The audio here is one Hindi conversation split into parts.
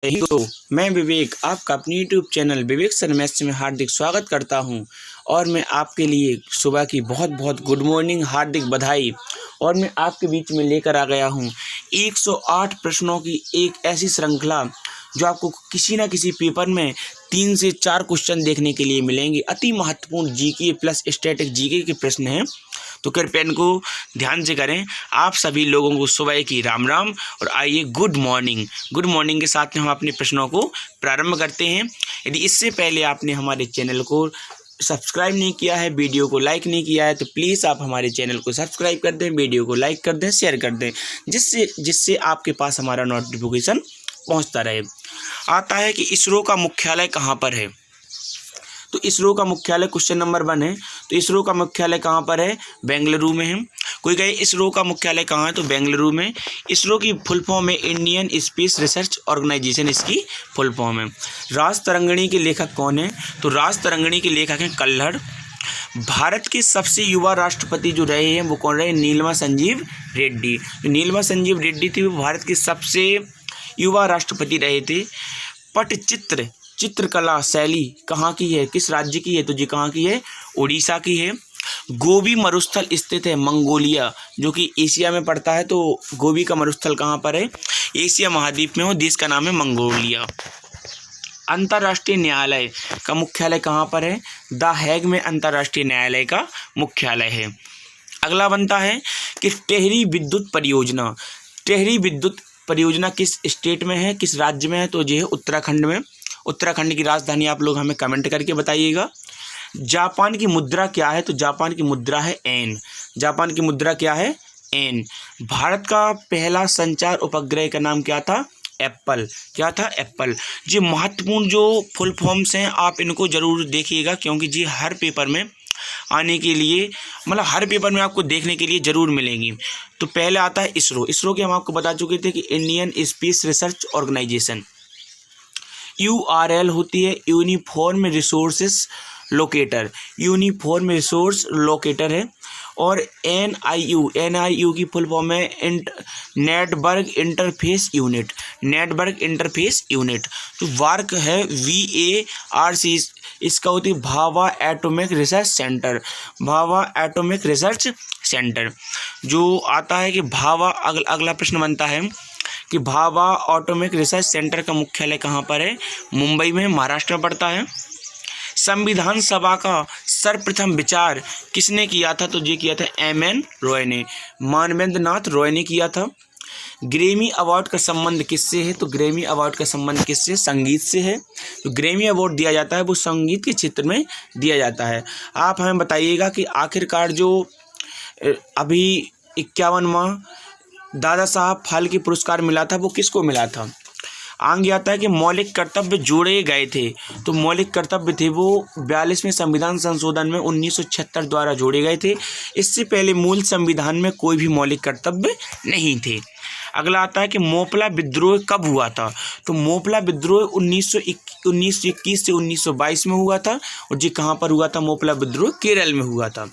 तो मैं विवेक आपका अपने यूट्यूब चैनल विवेक सर मैथ्स में हार्दिक स्वागत करता हूं और मैं आपके लिए सुबह की बहुत बहुत गुड मॉर्निंग, हार्दिक बधाई। और मैं आपके बीच में लेकर आ गया हूं 108 प्रश्नों की एक ऐसी श्रृंखला जो आपको किसी ना किसी पेपर में 3 से 4 क्वेश्चन देखने के लिए मिलेंगे। अति महत्वपूर्ण जीके प्लस स्टैटिक जीके के प्रश्न हैं, तो कृपया इनको ध्यान से करें। आप सभी लोगों को सुबह की राम राम और आइए गुड मॉर्निंग। गुड मॉर्निंग के साथ में हम अपने प्रश्नों को प्रारंभ करते हैं। यदि इससे पहले आपने हमारे चैनल को सब्सक्राइब नहीं किया है, वीडियो को लाइक नहीं किया है, तो प्लीज़ आप हमारे चैनल को सब्सक्राइब कर दें, वीडियो को लाइक कर दें, शेयर कर दें, जिससे आपके पास हमारा नोटिफिकेशन पहुंचता रहे। आता है कि इसरो का मुख्यालय कहाँ पर है। तो इसरो का मुख्यालय क्वेश्चन नंबर 1 है। तो इसरो का मुख्यालय कहाँ पर है? बेंगलुरु में है। कोई कहे इसरो का मुख्यालय कहाँ है? तो बेंगलुरु में। इसरो की फुल फॉर्म है इंडियन स्पेस रिसर्च ऑर्गेनाइजेशन, इसकी फुल फॉर्म है। राज तरंगिणी के लेखक कौन है? तो राज तरंगिणी के लेखक हैं कल्हड़। भारत के सबसे युवा राष्ट्रपति जो रहे हैं वो कौन रहे? नीलमा संजीव रेड्डी। जो नीलमा संजीव रेड्डी थी वो भारत के सबसे युवा राष्ट्रपति रहे थे। पटचित्र चित्रकला शैली कहाँ की है, किस राज्य की है? तो जी कहाँ की है? उड़ीसा की है। गोबी मरुस्थल स्थित है मंगोलिया, जो कि एशिया में पड़ता है। तो गोबी का मरुस्थल कहाँ पर है? एशिया महाद्वीप में हो। देश का नाम है मंगोलिया। अंतर्राष्ट्रीय न्यायालय का मुख्यालय कहाँ पर है? द हैग में अंतर्राष्ट्रीय न्यायालय का मुख्यालय है। अगला बनता है कि टेहरी विद्युत परियोजना किस स्टेट में है, किस राज्य में है? तो ये है उत्तराखंड में। उत्तराखंड की राजधानी आप लोग हमें कमेंट करके बताइएगा। जापान की मुद्रा क्या है? तो जापान की मुद्रा है एन। जापान की मुद्रा क्या है? एन। भारत का पहला संचार उपग्रह का नाम क्या था? एप्पल। क्या था? एप्पल। ये महत्वपूर्ण जो फुल फॉर्म्स हैं आप इनको जरूर देखिएगा, क्योंकि जी हर पेपर में आने के लिए, मतलब हर पेपर में आपको देखने के लिए ज़रूर मिलेंगी। तो पहले आता है इसरो। इसरो के हम आपको बता चुके थे कि Indian space research organisation. URL होती है uniform resources locator. Uniform resource locator है। और NIU की फुल फॉर्म है network interface unit. Network interface unit. तो वर्क है VARC, इसका होती है Bhabha atomic research centre. Bhabha atomic research centre जो आता है कि भाभा। अगला प्रश्न बनता है कि भाभा एटॉमिक रिसर्च सेंटर का मुख्यालय कहाँ पर है? मुंबई में, महाराष्ट्र में पड़ता है। संविधान सभा का सर्वप्रथम विचार किसने किया था? तो ये किया था MN रॉय ने, मानवेंद्र नाथ रॉय ने किया था। ग्रैमी अवार्ड का संबंध किससे है? तो ग्रैमी अवार्ड का संबंध किससे? संगीत से है। तो ग्रैमी अवार्ड दिया जाता है वो संगीत के क्षेत्र में दिया जाता है। आप हमें बताइएगा कि आखिरकार जो अभी 51वां दादा साहब फाल्के पुरस्कार मिला था वो किसको मिला था? आगे आता है कि मौलिक कर्तव्य जोड़े गए थे। तो मौलिक कर्तव्य थे वो 42वें संविधान संशोधन में 1976 द्वारा जोड़े गए थे। इससे पहले मूल संविधान में कोई भी मौलिक कर्तव्य नहीं थे। अगला आता है कि मोपला विद्रोह कब हुआ था? तो मोपला विद्रोह 1921 से 1922 में हुआ था। और ये कहाँ पर हुआ था? मोपला विद्रोह केरल में हुआ था।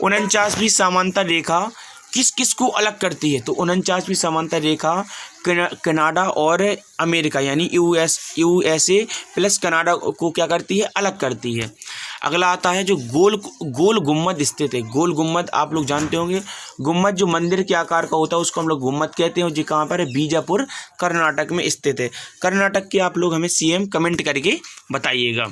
49वीं समांतर रेखा किस किस को अलग करती है? तो 49वीं समांतर रेखा कनाडा और अमेरिका यानी USA प्लस कनाडा को क्या करती है? अलग करती है। अगला आता है जो गोल गुम्मद स्थित है। गोल गुम्मद आप लोग जानते होंगे, गुम्मद जो मंदिर के आकार का होता है उसको हम लोग गुम्मद कहते हैं। जो कहाँ पर है? बीजापुर कर्नाटक में स्थित है। कर्नाटक के आप लोग हमें CM कमेंट करके बताइएगा।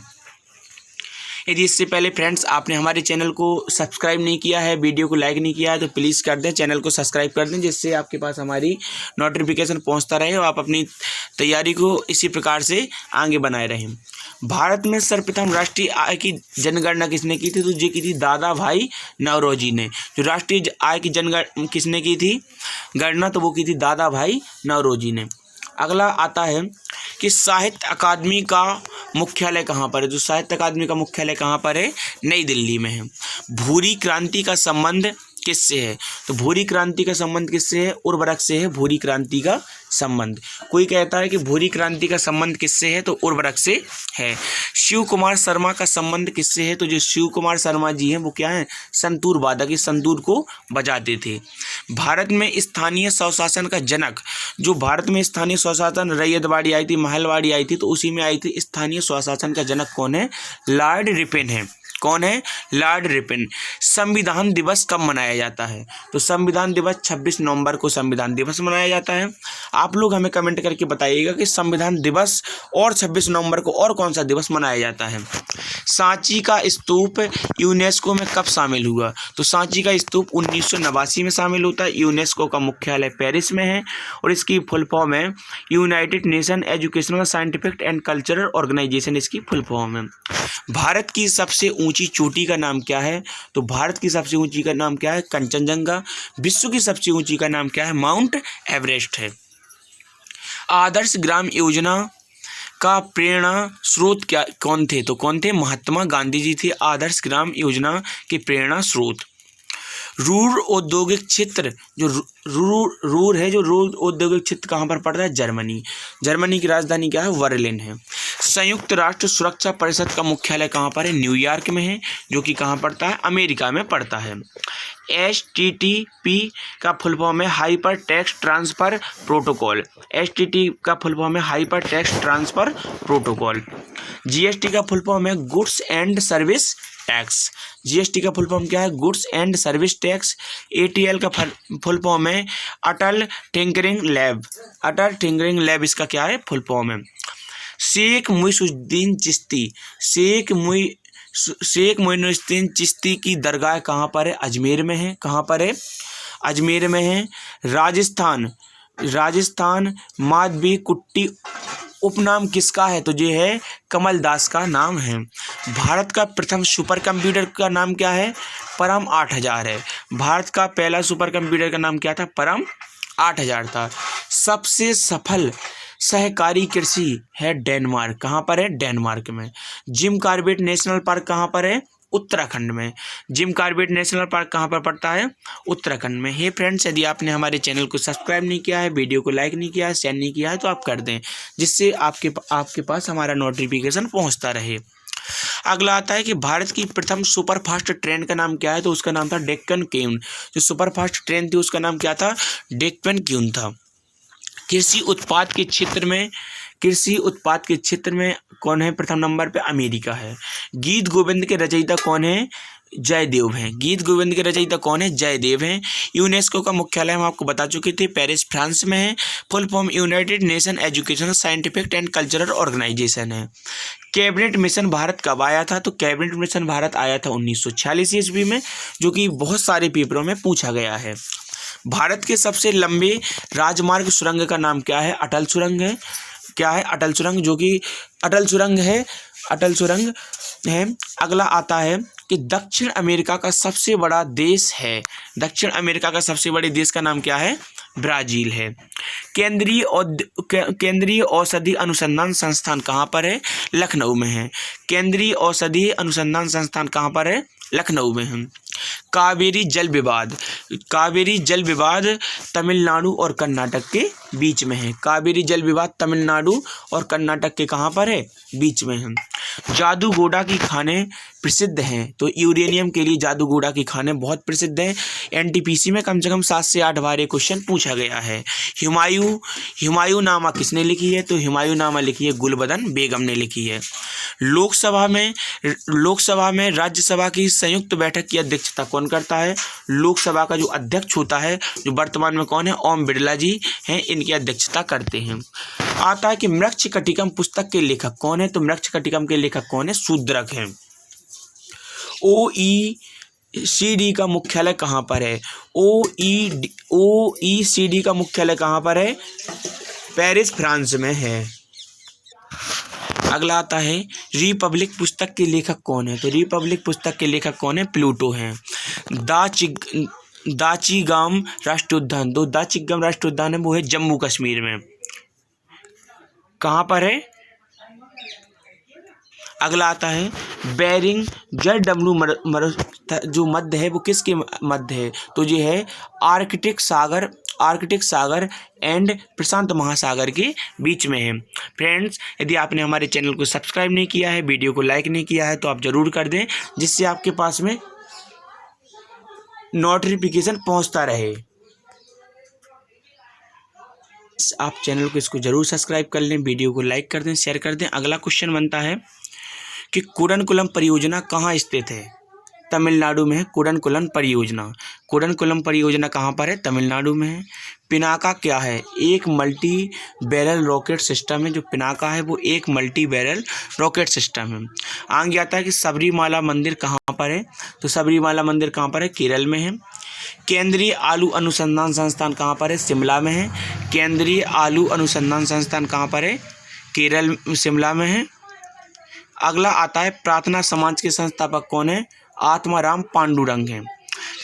यदि इससे पहले फ्रेंड्स आपने हमारे चैनल को सब्सक्राइब नहीं किया है, वीडियो को लाइक नहीं किया है, तो प्लीज़ कर दें, चैनल को सब्सक्राइब कर दें, जिससे आपके पास हमारी नोटिफिकेशन पहुंचता रहे और आप अपनी तैयारी को इसी प्रकार से आगे बनाए रहें। भारत में सर्वप्रथम राष्ट्रीय आय की जनगणना किसने की थी? तो ये की थी दादा भाई नौरोजी ने। जो राष्ट्रीय आय की जनगणना किसने की थी गणना? तो वो की थी दादा भाई नौरोजी ने। अगला आता है कि साहित्य अकादमी का मुख्यालय कहाँ पर है? जो साहित्य अकादमी का मुख्यालय कहाँ पर है? नई दिल्ली में है। भूरी क्रांति का संबंध किससे है? तो भूरी क्रांति का संबंध किससे है? उर्वरक से है भूरी क्रांति का संबंध। कोई कहता है कि भूरी क्रांति का संबंध किससे है? तो उर्वरक से है। शिव कुमार शर्मा का संबंध किससे है? तो जो शिव कुमार शर्मा जी हैं वो क्या है? संतूर वादक, इस संतूर को बजाते थे। भारत में स्थानीय स्वशासन का जनक, जो भारत में स्थानीय स्वशासन रैयतवाड़ी आई थी, महलवाड़ी आई थी, तो उसी में आई थी स्थानीय स्वशासन का जनक कौन है? लॉर्ड रिपन है। कौन है? Lord Ripon. संविधान दिवस कब मनाया जाता है? तो संविधान दिवस 26 नवंबर को संविधान दिवस मनाया जाता है। आप लोग हमें कमेंट करके बताइएगा कि संविधान दिवस और 26 नवंबर को और कौन सा दिवस मनाया जाता है। सांची का स्तूप यूनेस्को में कब शामिल हुआ? तो सांची का स्तूप 1989 में शामिल होता है। यूनेस्को का मुख्यालय पेरिस में है और इसकी फुल फॉर्म है United Nation educational scientific and cultural Organisation, इसकी फुल फॉर्म है। भारत की सबसे ऊंची चोटी का नाम क्या है? तो भारत की सबसे ऊंची का नाम क्या है? कंचनजंगा। विश्व की सबसे ऊंची का नाम क्या है? माउंट एवरेस्ट है। आदर्श ग्राम योजना का प्रेरणा स्रोत क्या कौन थे? तो कौन थे? महात्मा गांधी जी थे आदर्श ग्राम योजना के प्रेरणा स्रोत। रूर औद्योगिक क्षेत्र, जो रूर है, जो रूर औद्योगिक क्षेत्र कहाँ पर पड़ता है? जर्मनी। जर्मनी की राजधानी क्या है? बर्लिन है। संयुक्त राष्ट्र सुरक्षा परिषद का मुख्यालय कहाँ पर है? न्यूयॉर्क में है, जो कि कहाँ पड़ता है? अमेरिका में पड़ता है। HTTP का फुल फॉर्म है hyper text transfer protocol. HTTP का फुल फॉर्म है hyper text transfer protocol. GST का फुल फॉर्म है goods and service tax. GST का फुल फॉर्म क्या है? Goods and service tax. ATL का फुल फॉर्म है अटल टिंकरिंग लैब। अटल टिंकरिंग लैब इसका क्या है? फुल फॉर्म है। शेख मुइनुद्दीन चिश्ती, शेख मुइनुद्दीन चिश्ती की दरगाह कहाँ पर है? अजमेर में है। कहाँ पर है? अजमेर में है। राजस्थान माधवी कुट्टी उपनाम किसका है? तो ये है कमल दास का नाम है। भारत का प्रथम सुपर कंप्यूटर का नाम क्या है? परम 8000 है। भारत का पहला सुपर कंप्यूटर का नाम क्या था? परम 8000 था। सबसे सफल सहकारी कृषि है डेनमार्क। कहाँ पर है? डेनमार्क में। जिम कॉर्बेट नेशनल पार्क कहाँ पर है? उत्तराखंड में। जिम कॉर्बेट नेशनल पार्क कहाँ पर पड़ता है? उत्तराखंड में। हे फ्रेंड्स, यदि आपने हमारे चैनल को सब्सक्राइब नहीं किया है, वीडियो को लाइक नहीं किया है, शेयर नहीं किया है, तो आप कर दें, जिससे आपके पास हमारा नोटिफिकेशन पहुँचता रहे। अगला आता है कि भारत की प्रथम सुपर फास्ट ट्रेन का नाम क्या है? तो उसका नाम था डेक्कन क्वीन। जो सुपर फास्ट ट्रेन थी उसका नाम क्या था? डेक्कन क्वीन था। कृषि उत्पाद के क्षेत्र में कौन है प्रथम नंबर पे? अमेरिका है। गीत गोविंद के रचयिता कौन है? जयदेव हैं। गीत गोविंद के रचयिता कौन है? जयदेव हैं। यूनेस्को का मुख्यालय हम आपको बता चुके थे, पेरिस फ्रांस में है। Full form United Nation educational scientific and cultural organisation है। कैबिनेट मिशन भारत कब आया था? तो कैबिनेट मिशन भारत आया था 1946 ईस्वी में, जो कि बहुत सारे पेपरों में पूछा गया है। भारत के सबसे लंबे राजमार्ग सुरंग का नाम क्या है? अटल सुरंग है। क्या है? अटल सुरंग, जो कि अटल सुरंग है। अगला आता है कि दक्षिण अमेरिका का सबसे बड़ा देश है। दक्षिण अमेरिका का सबसे बड़े देश का नाम क्या है? ब्राज़ील है। केंद्रीय औषधि अनुसंधान संस्थान कहाँ पर है? लखनऊ में है। केंद्रीय औषधि अनुसंधान संस्थान कहाँ पर है? लखनऊ में है। कावेरी जल विवाद तमिलनाडु और कर्नाटक के बीच में है। कावेरी जल विवाद तमिलनाडु और कर्नाटक के कहाँ पर है? बीच में है। जादूगोड़ा की खाने प्रसिद्ध हैं। तो यूरेनियम के लिए जादूगोड़ा की खाने बहुत प्रसिद्ध हैं। NTPC में कम से कम 7 से 8 बार ये क्वेश्चन पूछा गया है। हुमायूं नामा किसने लिखी है? तो हुमायूं नामा लिखी है गुलबदन बेगम ने लिखी है। लोकसभा में राज्यसभा की संयुक्त बैठक की अध्यक्षता कौन करता है? लोकसभा का जो अध्यक्ष होता है, जो वर्तमान में कौन है? ओम बिरला जी हैं, इनकी अध्यक्षता करते हैं। आता है कि मृक्षकटिकम पुस्तक के लेखक कौन है? तो मृक्षकटिकम के लेखक कौन है? शूद्रक हैं। OECD का मुख्यालय कहाँ पर है? OECD का मुख्यालय कहाँ पर है? पेरिस फ्रांस में है। अगला आता है रिपब्लिक पुस्तक के लेखक कौन है? तो रिपब्लिक पुस्तक के लेखक कौन है? प्लूटो हैं। दाचिगाम राष्ट्रीय उद्यान, दो दाचिगाम राष्ट्रीय उद्यान है, वो है जम्मू कश्मीर में। कहाँ पर है? अगला आता है बेरिंग जो मध्य है वो किसके मध्य है, तो ये है आर्कटिक सागर एंड प्रशांत महासागर के बीच में है। फ्रेंड्स, यदि आपने हमारे चैनल को सब्सक्राइब नहीं किया है, वीडियो को लाइक नहीं किया है, तो आप ज़रूर कर दें, जिससे आपके पास में नोटिफिकेशन पहुंचता रहे। आप चैनल को इसको जरूर सब्सक्राइब कर लें, वीडियो को लाइक कर दें, शेयर कर दें। अगला क्वेश्चन बनता है कि कुडनकुलम परियोजना कहाँ स्थित है? तमिलनाडु में है कुडनकुलम परियोजना कहाँ पर है? तमिलनाडु में है। पिनाका क्या है? एक मल्टी बैरल रॉकेट सिस्टम है। जो पिनाका है वो एक मल्टी बैरल रॉकेट सिस्टम है। आगे आता है कि सबरीमाला मंदिर कहाँ पर है? तो सबरीमाला मंदिर कहाँ पर है? केरल में है। केंद्रीय आलू अनुसंधान संस्थान कहाँ पर है? शिमला में है। केंद्रीय आलू अनुसंधान संस्थान कहाँ पर है? केरल शिमला में है। अगला आता है प्रार्थना समाज के संस्थापक कौन है? आत्माराम पांडुरंग हैं।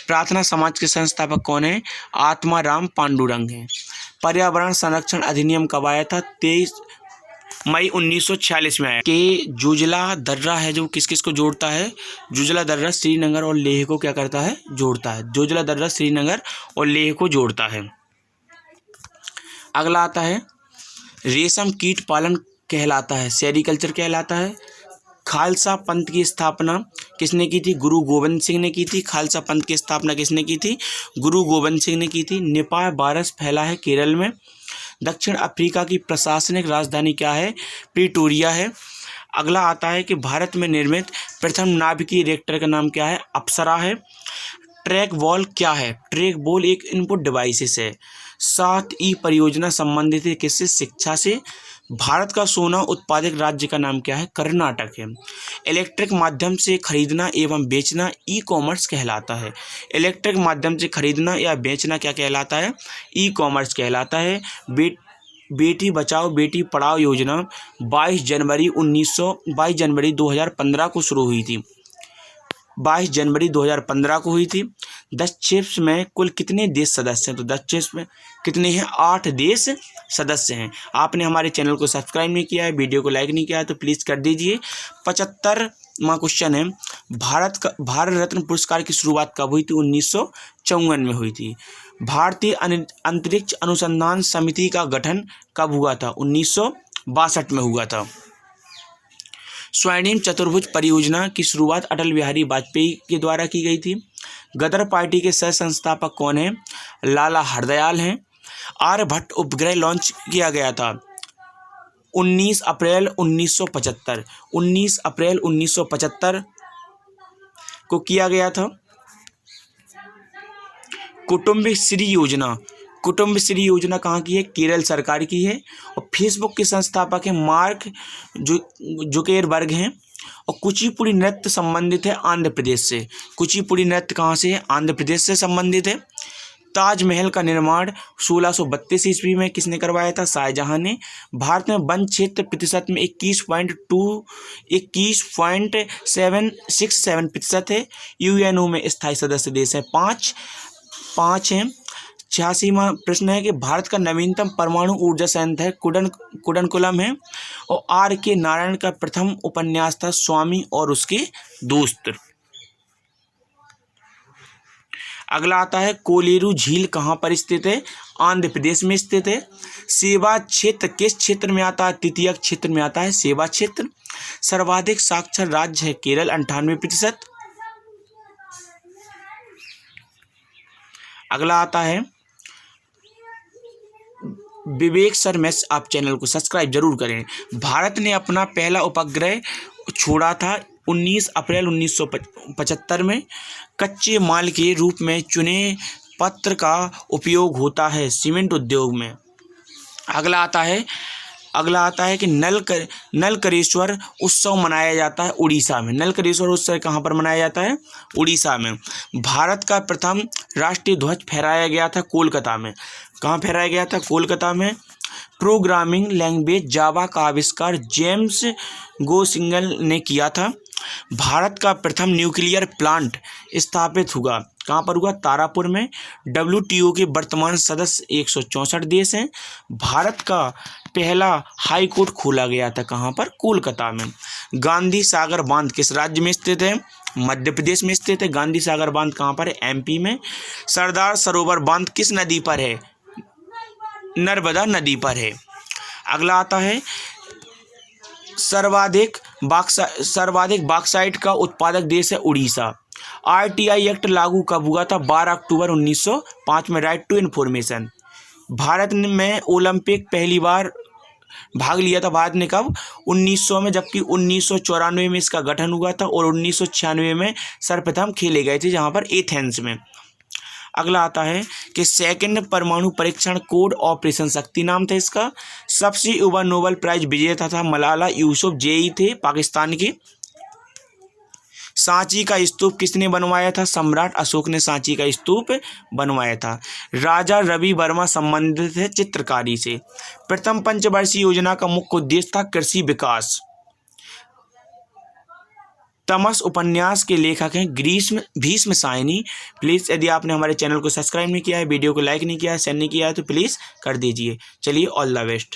प्रार्थना समाज के संस्थापक कौन है? आत्माराम पांडुरंग हैं। पर्यावरण संरक्षण अधिनियम कब आया था? 23 मई 1946 में आया। कि जुजला दर्रा है जो किस किस को जोड़ता है? जुजला दर्रा श्रीनगर और लेह को क्या करता है? जोड़ता है। जुजला दर्रा श्रीनगर और लेह को जोड़ता है। अगला आता है रेशम कीट पालन कहलाता है, सेरीकल्चर कहलाता है। खालसा पंथ की स्थापना किसने की थी? गुरु गोविंद सिंह ने की थी। खालसा पंथ की स्थापना किसने की थी? गुरु गोविंद सिंह ने की थी। निपाह वायरस फैला है केरल में। दक्षिण अफ्रीका की प्रशासनिक राजधानी क्या है? प्रिटोरिया है। अगला आता है कि भारत में निर्मित प्रथम नाभिकीय रिएक्टर का नाम क्या है? अप्सरा है। ट्रैक बॉल क्या है? ट्रैक बॉल एक इनपुट डिवाइसेस है। 7E परियोजना संबंधित है किससे? शिक्षा से। भारत का सोना उत्पादक राज्य का नाम क्या है? कर्नाटक है। इलेक्ट्रिक माध्यम से खरीदना एवं बेचना ई कॉमर्स कहलाता है। इलेक्ट्रिक माध्यम से खरीदना या बेचना क्या कहलाता है? ई कॉमर्स कहलाता है। बेटी बचाओ बेटी पढ़ाओ योजना 22 जनवरी 2015 को शुरू हुई थी। 22 जनवरी 2015 को हुई थी। 10 चिप्स में कुल कितने देश सदस्य हैं? तो 10 चिप्स में कितने हैं? 8 देश सदस्य हैं। आपने हमारे चैनल को सब्सक्राइब नहीं किया है, वीडियो को लाइक नहीं किया है, तो प्लीज़ कर दीजिए। 75वां क्वेश्चन है भारत रत्न पुरस्कार की शुरुआत कब हुई थी? 1954 में हुई थी। भारतीय अंतरिक्ष अनुसंधान समिति का गठन कब हुआ था? 1962 में हुआ था। स्वर्णिम चतुर्भुज परियोजना की शुरुआत अटल बिहारी वाजपेयी के द्वारा की गई थी। गदर पार्टी के सह संस्थापक कौन हैं? लाला हरदयाल हैं। आर्यभट्ट उपग्रह लॉन्च किया गया था 19 अप्रैल 1975। 19 अप्रैल 1975 को किया गया था। कुटुंबश्री योजना कहाँ की है? केरल सरकार की है। और फेसबुक के संस्थापक हैं मार्क जुकेरबर्ग हैं। और कुचिपुड़ी नृत्य संबंधित है आंध्र प्रदेश से। कुचिपुड़ी नृत्य कहाँ से है? आंध्र प्रदेश से संबंधित है। ताजमहल का निर्माण 1632 ईस्वी में किसने करवाया था? शाहजहां ने। भारत में वन क्षेत्र प्रतिशत में 21.767% है। यूएनओ में स्थायी सदस्य देश हैं 5 हैं। 86वां प्रश्न है कि भारत का नवीनतम परमाणु ऊर्जा संयंत्र है कुडनकुलम है। और R.K. नारायण का प्रथम उपन्यास था स्वामी और उसके दोस्त। अगला आता है कोलेरू झील कहाँ पर स्थित है? आंध्र प्रदेश में स्थित है। सेवा क्षेत्र किस क्षेत्र में आता है? तृतीयक क्षेत्र में आता है सेवा क्षेत्र। सर्वाधिक साक्षर राज्य है केरल 98%। अगला आता है विवेक सर मैथ्स, आप चैनल को सब्सक्राइब जरूर करें। भारत ने अपना पहला उपग्रह छोड़ा था 19 अप्रैल 1975 में। कच्चे माल के रूप में चुने पत्र का उपयोग होता है सीमेंट उद्योग में। अगला आता है कि नलकरेश्वर उत्सव मनाया जाता है उड़ीसा में। नलकरेश्वर उत्सव कहाँ पर मनाया जाता है? उड़ीसा में। भारत का प्रथम राष्ट्रीय ध्वज फहराया गया था कोलकाता में। कहाँ फहराया गया था? कोलकाता में। प्रोग्रामिंग लैंग्वेज जावा का आविष्कार जेम्स गोसिंगल ने किया था। भारत का प्रथम न्यूक्लियर प्लांट स्थापित हुआ कहाँ पर हुआ? तारापुर में। WTO के वर्तमान सदस्य 164 देश हैं। भारत का पहला हाई कोर्ट खोला गया था कहाँ पर? कोलकाता में। गांधी सागर बांध किस राज्य में स्थित है? मध्य प्रदेश में स्थित है। गांधी सागर बांध कहाँ पर है? एमपी में। सरदार सरोवर बांध किस नदी पर है? नर्मदा नदी पर है। अगला आता है सर्वाधिक बॉक्साइट का उत्पादक देश है उड़ीसा। आरटीआई एक्ट लागू कब हुआ था? 12 अक्टूबर 1905 में। Right to information. भारत में ओलंपिक पहली बार भाग लिया था भारत ने कब? 1900 में, जबकि 1994 में इसका गठन हुआ था और 1996 में सर्वप्रथम खेले गए थे जहां पर एथेंस में। अगला आता है कि सेकंड परमाणु परीक्षण कोड ऑपरेशन शक्ति नाम था इसका। सबसे युवा नोबेल प्राइज विजेता था मलाला यूसुफजई थे पाकिस्तान के। सांची का स्तूप किसने बनवाया था? सम्राट अशोक ने सांची का स्तूप बनवाया था। राजा रवि वर्मा संबंधित है चित्रकारी से। प्रथम पंचवर्षीय योजना का मुख्य उद्देश्य था कृषि विकास। तमस उपन्यास के लेखक हैं भीष्म सायनी। प्लीज़ यदि आपने हमारे चैनल को सब्सक्राइब नहीं किया है, वीडियो को लाइक नहीं किया है, शेयर नहीं किया है तो प्लीज़ कर दीजिए। चलिए, ऑल द बेस्ट।